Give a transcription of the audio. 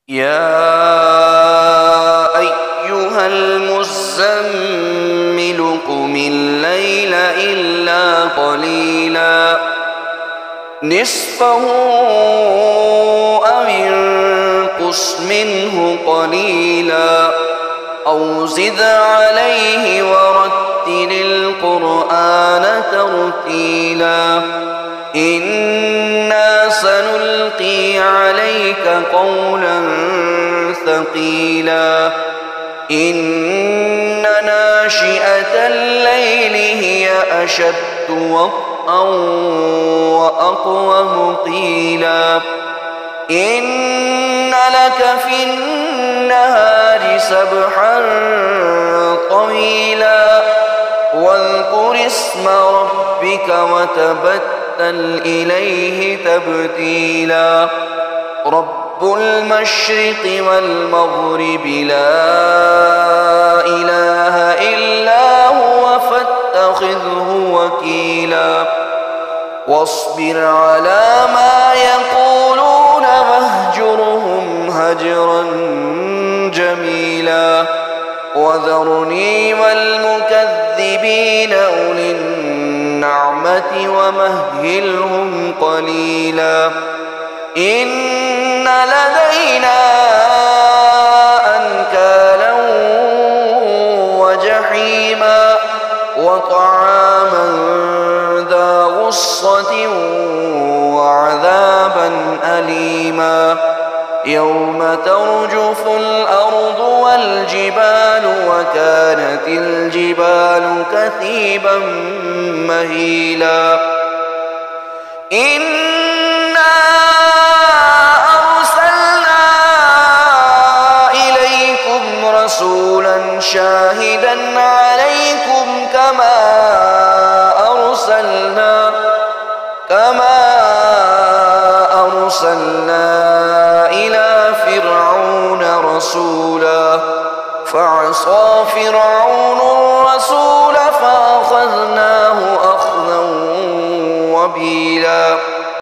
يا أيها المزمل قم الليل إلا قليلا نصفه أو انقص منه قليلا أو زد عليه ورتل القرآن ترتيلا إنا سنلقي عليك قولا ثقيلا إن ناشئة الليل هي أشد وطئا وأقوم قيلا إن لك في النهار سبحا طويلا واذكر اسم ربك وتبتل إليه تبتيلا رب المشرق والمغرب لا إله إلا هو فاتخذه وكيلا واصبر على ما يقولون واهجرهم هجرا جميلا وذرني والمكذبين أولي النعمة ومهلهم قليلا إن لدينا أنكالا وجحيما وطعاما ذا غصة وعذابا أليما يوم ترجف الأرض والجبال وكانت الجبال كثيبا مهيلا إنا أرسلنا إليكم رسولا شاهدا عليكم كما أرسلنا إلى فرعون رسولا فعصى فرعون الرسول فأخذناه أخذا وبيلا